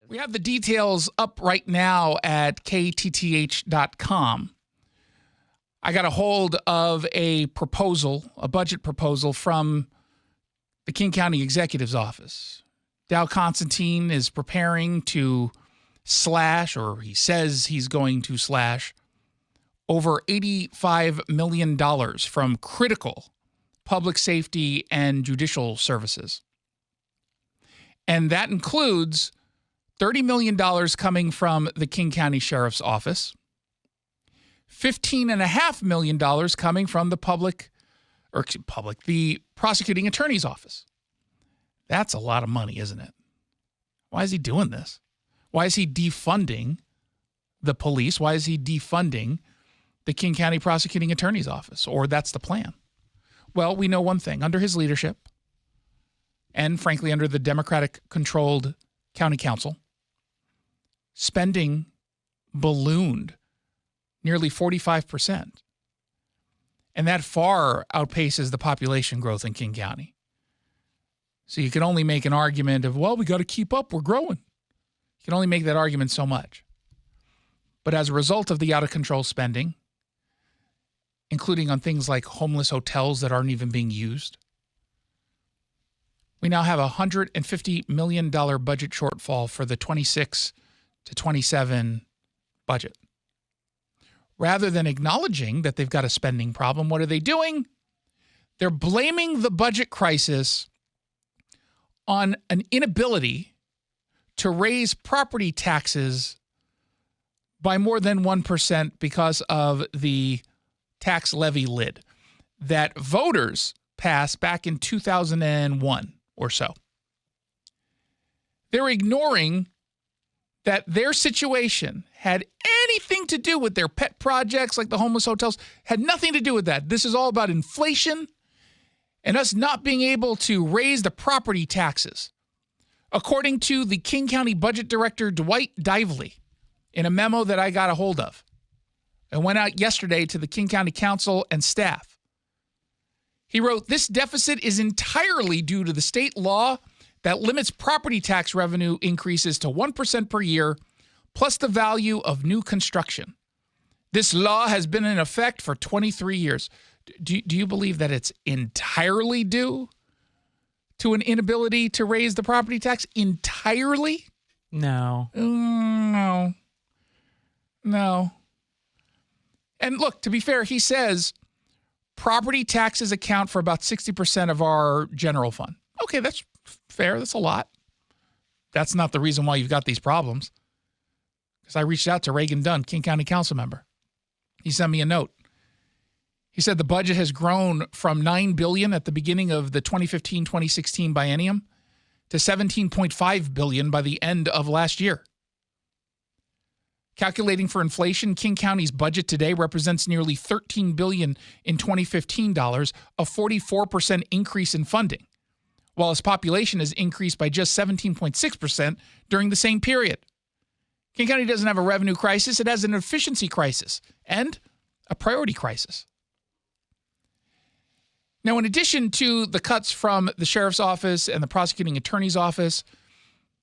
We have the details up right now at KTTH.com. I got a hold of a budget proposal from the King County Executive's office. Dow Constantine is preparing to slash, or he says he's going to slash, over $85 million from critical public safety and judicial services. And that includes $30 million coming from the King County Sheriff's Office, $15.5 million coming from the the Prosecuting Attorney's Office. That's a lot of money, isn't it? Why is he doing this? Why is he defunding the police? Why is he defunding the King County Prosecuting Attorney's Office? Or that's the plan. Well, we know one thing. Under his leadership, and frankly under the Democratic-controlled county council, spending ballooned nearly 45%. And that far outpaces the population growth in King County. So you can only make an argument of, well, we got to keep up, we're growing. You can only make that argument so much. But as a result of the out-of-control spending, including on things like homeless hotels that aren't even being used, we now have a $150 million budget shortfall for the 26 to 27 budget. Rather than acknowledging that they've got a spending problem, what are they doing? They're blaming the budget crisis on an inability to raise property taxes by more than 1% because of the tax levy lid that voters passed back in 2001 or so. They're ignoring that their situation had anything to do with their pet projects like the homeless hotels, had nothing to do with that. This is all about inflation and us not being able to raise the property taxes. According to the King County Budget Director, Dwight Dively, in a memo that I got a hold of, and went out yesterday to the King County Council and staff. He wrote, "This deficit is entirely due to the state law that limits property tax revenue increases to 1% per year, plus the value of new construction. This law has been in effect for 23 years. Do you believe that it's entirely due to an inability to raise the property tax? Entirely? No. No. And look, to be fair, he says property taxes account for about 60% of our general fund. Okay, that's fair. That's a lot. That's not the reason why you've got these problems. Because I reached out to Reagan Dunn, King County Council member. He sent me a note. He said the budget has grown from $9 billion at the beginning of the 2015-2016 biennium to $17.5 billion by the end of last year. Calculating for inflation, King County's budget today represents nearly $13 billion in 2015 dollars, a 44% increase in funding, while its population has increased by just 17.6% during the same period. King County doesn't have a revenue crisis, it has an efficiency crisis and a priority crisis. Now, in addition to the cuts from the Sheriff's Office and the Prosecuting Attorney's Office,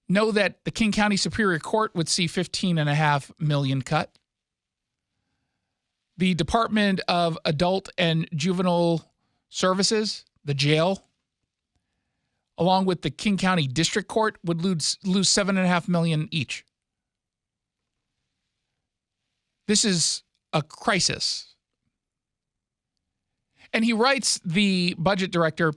know that the King County Superior Court would see $15.5 million cut. The Department of Adult and Juvenile Services, the jail, along with the King County District Court, would lose $7.5 million each. This is a crisis. And he writes, the budget director,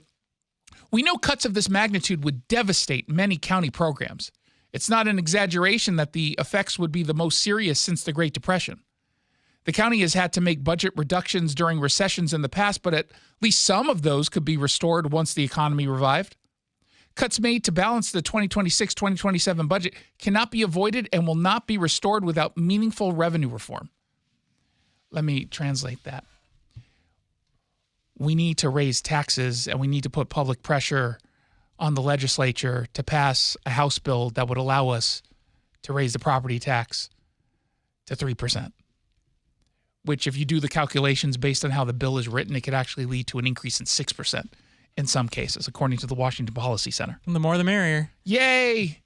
"We know cuts of this magnitude would devastate many county programs. It's not an exaggeration that the effects would be the most serious since the Great Depression. The county has had to make budget reductions during recessions in the past, but at least some of those could be restored once the economy revived. Cuts made to balance the 2026-2027 budget cannot be avoided and will not be restored without meaningful revenue reform." Let me translate that. We need to raise taxes and we need to put public pressure on the legislature to pass a House bill that would allow us to raise the property tax to 3%, which if you do the calculations based on how the bill is written, it could actually lead to an increase in 6% in some cases, according to the Washington Policy Center. The more the merrier. Yay!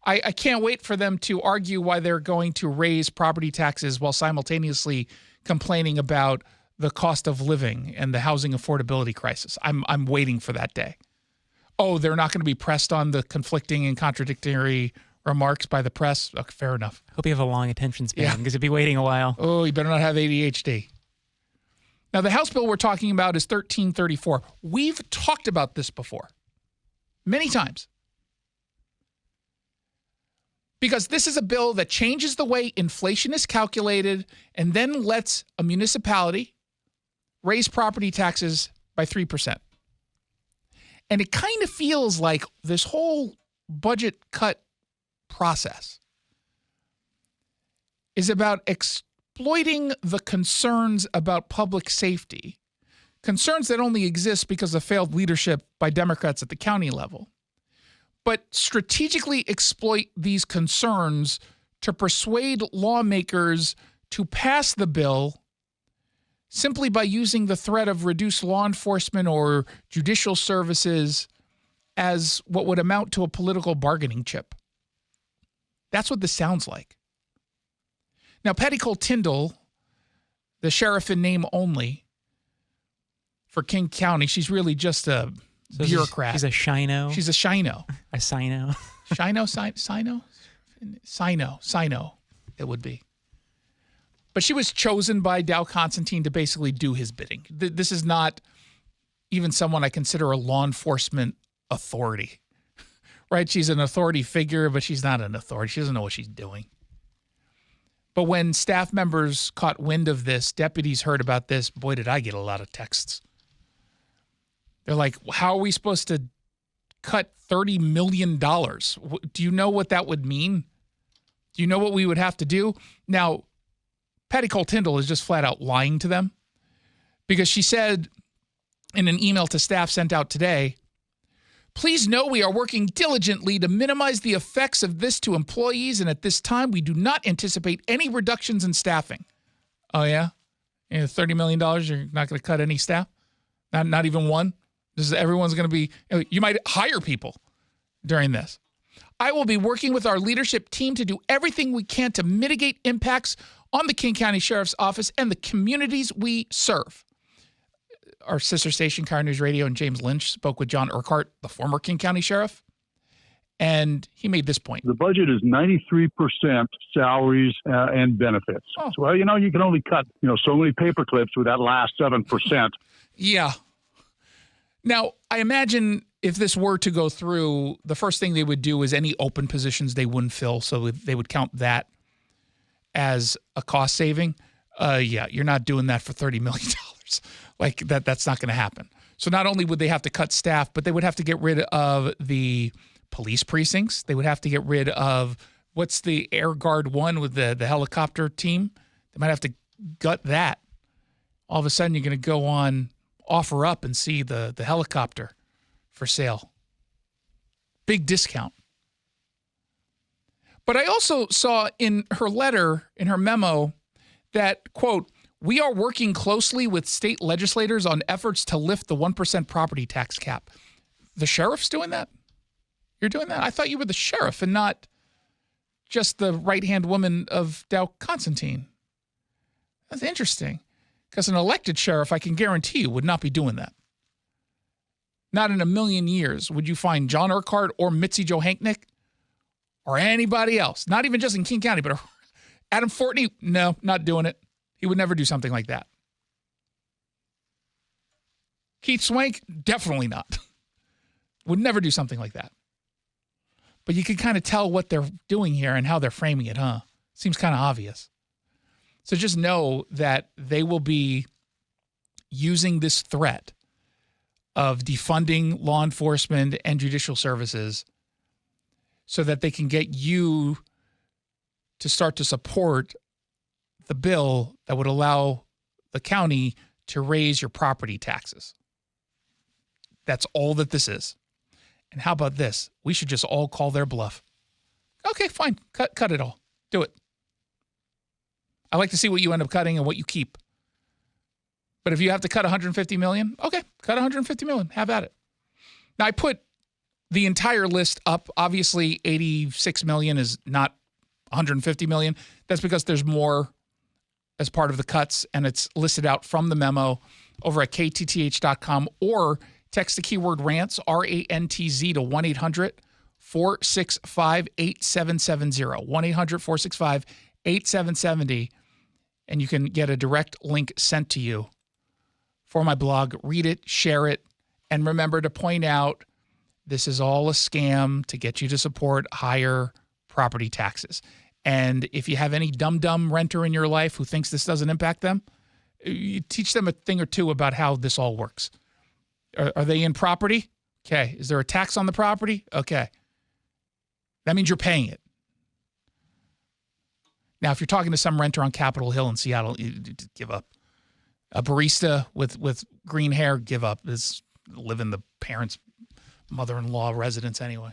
I can't wait for them to argue why they're going to raise property taxes while simultaneously complaining about the cost of living and the housing affordability crisis. I'm waiting for that day. Oh, they're not going to be pressed on the conflicting and contradictory remarks by the press? Okay, fair enough. Hope you have a long attention span because you'll be waiting a while. Oh, you better not have ADHD. Now, the House bill we're talking about is 1334. We've talked about this before many times because this is a bill that changes the way inflation is calculated and then lets a municipality raise property taxes by 3%. And it kind of feels like this whole budget cut process is about exploiting the concerns about public safety, concerns that only exist because of failed leadership by Democrats at the county level, but strategically exploit these concerns to persuade lawmakers to pass the bill simply by using the threat of reduced law enforcement or judicial services as what would amount to a political bargaining chip. That's what this sounds like. Now, Patty Cole Tyndall, the sheriff in name only for King County, she's really just a bureaucrat. She's a shino. She's a shino. A sino. Sino, it would be. But she was chosen by Dow Constantine to basically do his bidding. This is not even someone I consider a law enforcement authority. Right? She's an authority figure, but she's not an authority. She doesn't know what she's doing. But when staff members caught wind of this, deputies heard about this, boy, did I get a lot of texts. They're like, how are we supposed to cut $30 million? Do you know what that would mean? Do you know what we would have to do? Now, Patty Cole Tyndall is just flat out lying to them because she said in an email to staff sent out today, please know we are working diligently to minimize the effects of this to employees, and at this time, we do not anticipate any reductions in staffing. Oh, yeah? $30 million, you're not going to cut any staff? Not even one? Everyone's going to be, you might hire people during this. I will be working with our leadership team to do everything we can to mitigate impacts on the King County Sheriff's Office and the communities we serve. Our sister station, Car News Radio, and James Lynch spoke with John Urquhart, the former King County Sheriff, and he made this point. The budget is 93% salaries and benefits. Oh. So, well, you can only cut, so many paper clips with that last 7%. Yeah. Now, I imagine if this were to go through, the first thing they would do is any open positions they wouldn't fill, so they would count that as a cost saving. Yeah, you're not doing that for $30 million. Like that's not going to happen. So not only would they have to cut staff, but they would have to get rid of the police precincts. They would have to get rid of what's the Air Guard one with the helicopter team. They might have to gut that. All of a sudden, you're going to go on Offer Up and see the helicopter for sale. Big discount. But I also saw in her letter, in her memo, that, quote, we are working closely with state legislators on efforts to lift the 1% property tax cap. The sheriff's doing that? You're doing that? I thought you were the sheriff and not just the right-hand woman of Dow Constantine. That's interesting. Because an elected sheriff, I can guarantee you, would not be doing that. Not in a million years would you find John Urquhart or Mitzi Johanknick or anybody else, not even just in King County, but Adam Fortney, no, not doing it. He would never do something like that. Keith Swank, definitely not. Would never do something like that. But you can kind of tell what they're doing here and how they're framing it, huh? Seems kind of obvious. So just know that they will be using this threat of defunding law enforcement and judicial services so that they can get you to start to support the bill that would allow the county to raise your property taxes. That's all that this is. And how about this? We should just all call their bluff. Okay, fine. Cut it all. Do it. I like to see what you end up cutting and what you keep. But if you have to cut $150 million, okay, cut $150 million. Have at it. Now, I put the entire list up. Obviously, 86 million is not 150 million. That's because there's more as part of the cuts, and it's listed out from the memo over at KTTH.com, or text the keyword rants, R-A-N-T-Z, to 1-800-465-8770, 1-800-465-8770, and you can get a direct link sent to you for my blog. Read it, share it, and remember to point out this is all a scam to get you to support higher property taxes. And if you have any dumb renter in your life who thinks this doesn't impact them, you teach them a thing or two about how this all works. Are they in property? Okay. Is there a tax on the property? Okay. That means you're paying it. Now, if you're talking to some renter on Capitol Hill in Seattle, you give up. A barista with green hair, give up. Live in the parents' mother-in-law residence anyway.